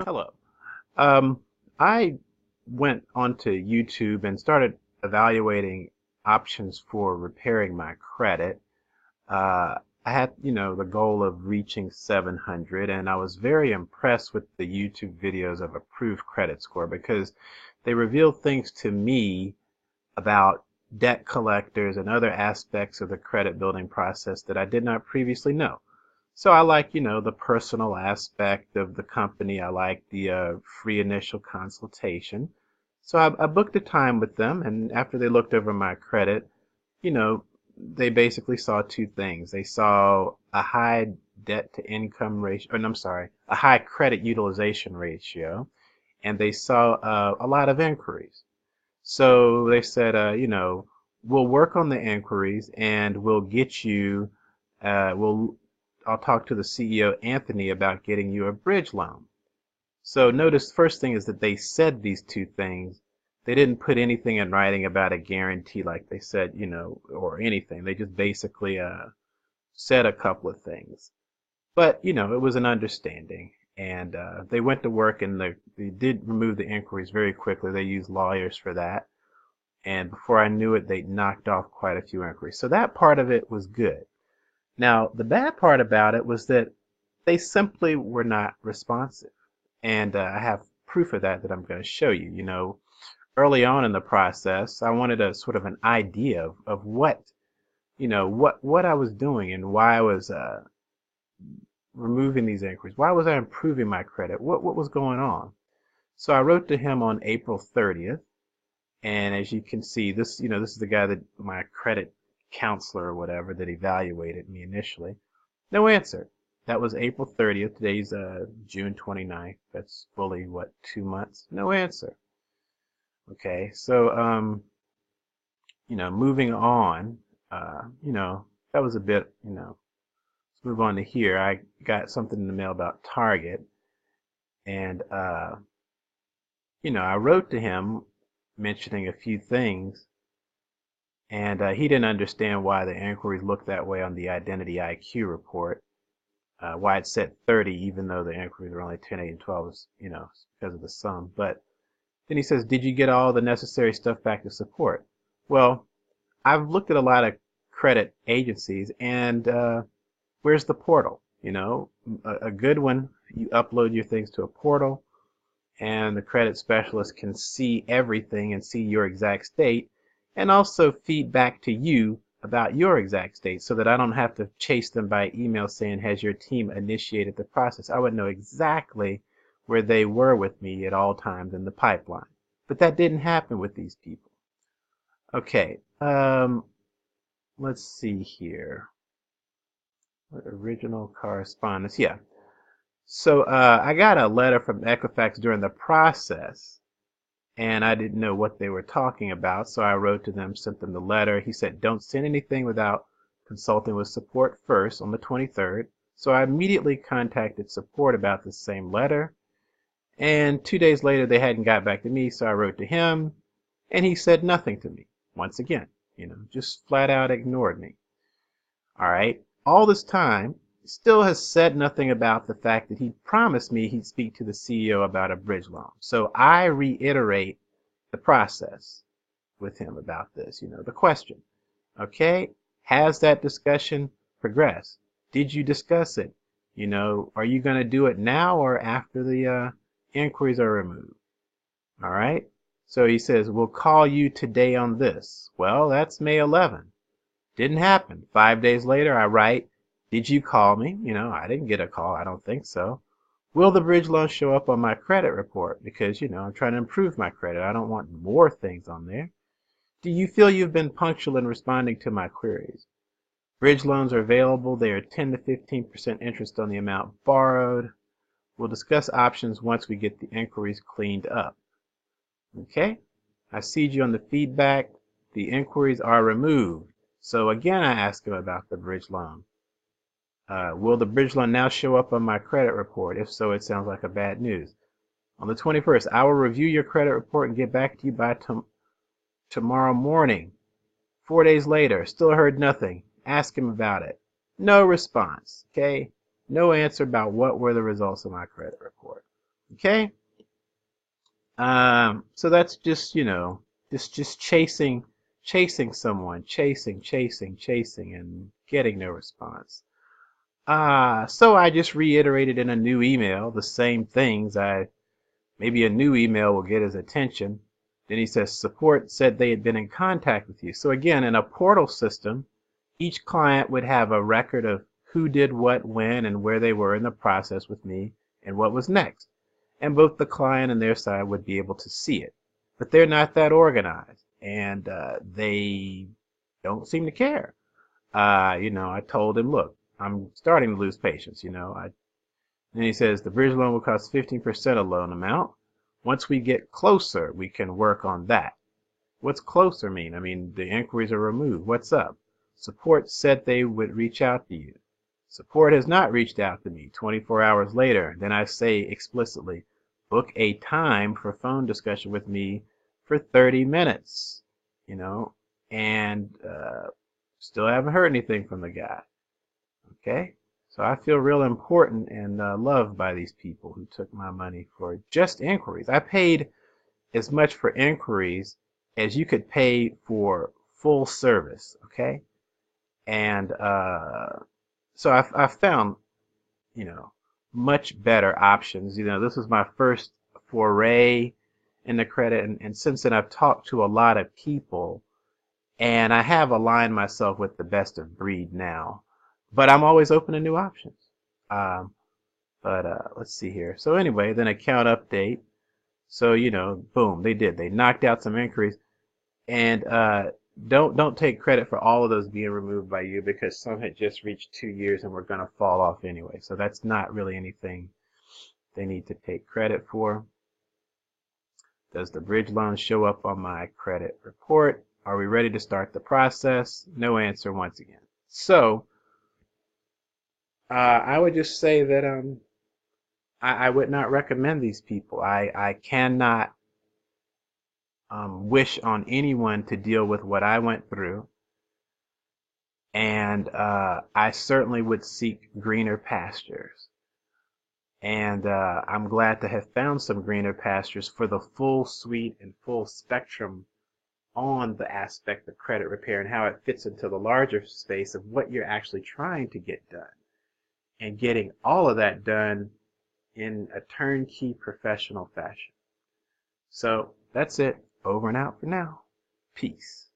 Hello. Um, I went onto YouTube and started evaluating options for repairing my credit. I had, the goal of reaching 700, and I was very impressed with the YouTube videos of Approved Credit Score because they revealed things to me about debt collectors and other aspects of the credit building process that I did not previously know. So I like, the personal aspect of the company. I like the free initial consultation. So I booked a time with them, and after they looked over my credit, you know, they basically saw two things. They saw a high debt to income ratio, or no, I'm sorry, a high credit utilization ratio, and they saw a lot of inquiries. So they said, we'll work on the inquiries and we'll get you, we'll, I'll talk to the CEO, Anthony, about getting you a bridge loan. So notice first thing is that they said these two things. They didn't put anything in writing about a guarantee like they said, or anything. They just basically said a couple of things. But, it was an understanding. And they went to work and they did remove the inquiries very quickly. They used lawyers for that. And before I knew it, they knocked off quite a few inquiries. So that part of it was good. Now, the bad part about it was that they simply were not responsive. And I have proof of that I'm going to show you. Early on in the process, I wanted a sort of an idea of what, what I was doing and why I was removing these inquiries. Why was I improving my credit? What was going on? So I wrote to him on April 30th. And as you can see, this is the guy that my credit counselor or whatever that evaluated me initially. No answer. That was April 30th. Today's June 29th. That's fully what, 2 months? No answer. Okay, so moving on, that was a bit, let's move on to here. I got something in the mail about Target, and I wrote to him mentioning a few things, and he didn't understand why the inquiries looked that way on the Identity IQ report. Why it said 30, even though the inquiries were only 10, 8, and 12, is, because of the sum. But then he says, did you get all the necessary stuff back to support? Well, I've looked at a lot of credit agencies, and where's the portal? A good one, you upload your things to a portal, and the credit specialist can see everything and see your exact state, and also feed back to you about your exact state so that I don't have to chase them by email saying, has your team initiated the process? I would know exactly where they were with me at all times in the pipeline. But that didn't happen with these people. Okay, let's see here. Original correspondence. Yeah. So I got a letter from Equifax during the process, and I didn't know what they were talking about, so I wrote to them, sent them the letter. He said, don't send anything without consulting with support first on the 23rd. So I immediately contacted support about the same letter, and 2 days later they hadn't got back to me, so I wrote to him, and he said nothing to me. Once again, just flat out ignored me. All right. All this time, still has said nothing about the fact that he promised me he'd speak to the CEO about a bridge loan. So I reiterate the process with him about this, the question. Okay, has that discussion progressed? Did you discuss it? Are you going to do it now or after the inquiries are removed? All right. So he says, we'll call you today on this. Well, that's May 11th. Didn't happen. 5 days later, I write, did you call me? I didn't get a call. I don't think so. Will the bridge loan show up on my credit report? Because, I'm trying to improve my credit. I don't want more things on there. Do you feel you've been punctual in responding to my queries? Bridge loans are available. They are 10 to 15% interest on the amount borrowed. We'll discuss options once we get the inquiries cleaned up. Okay? I see you on the feedback. The inquiries are removed. So again, I ask him about the bridge loan. Will the bridge loan now show up on my credit report? If so, it sounds like a bad news. On the 21st, I will review your credit report and get back to you by tomorrow morning. 4 days later, still heard nothing. Ask him about it. No response. Okay? No answer about what were the results of my credit report. Okay. So that's just, just chasing someone, chasing, and getting no response. So I just reiterated in a new email the same things. Maybe a new email will get his attention. Then he says, support said they had been in contact with you. So again, in a portal system, each client would have a record of who did what, when, and where they were in the process with me and what was next. And both the client and their side would be able to see it. But they're not that organized, and they don't seem to care. I told him, look, I'm starting to lose patience. And he says the bridge loan will cost 15% of loan amount. Once we get closer, we can work on that. What's closer mean? I mean, the inquiries are removed. What's up? Support said they would reach out to you. Support has not reached out to me. 24 hours later, then I say explicitly, book a time for phone discussion with me for 30 minutes, and still haven't heard anything from the guy. Okay? So I feel real important and loved by these people who took my money for just inquiries. I paid as much for inquiries as you could pay for full service. Okay? And so I found, you know, much better options. This was my first foray in the credit, and since then I've talked to a lot of people, and I have aligned myself with the best of breed now. But I'm always open to new options. Um, but let's see here. So anyway, then account update. So boom, they did. They knocked out some inquiries, and don't take credit for all of those being removed by you because some had just reached 2 years and were gonna fall off anyway. So that's not really anything they need to take credit for. Does the bridge loan show up on my credit report? Are we ready to start the process? No answer once again. So I would just say that I would not recommend these people. I cannot wish on anyone to deal with what I went through, and I certainly would seek greener pastures. And I'm glad to have found some greener pastures for the full suite and full spectrum on the aspect of credit repair and how it fits into the larger space of what you're actually trying to get done and getting all of that done in a turnkey professional fashion. So that's it. Over and out for now. Peace.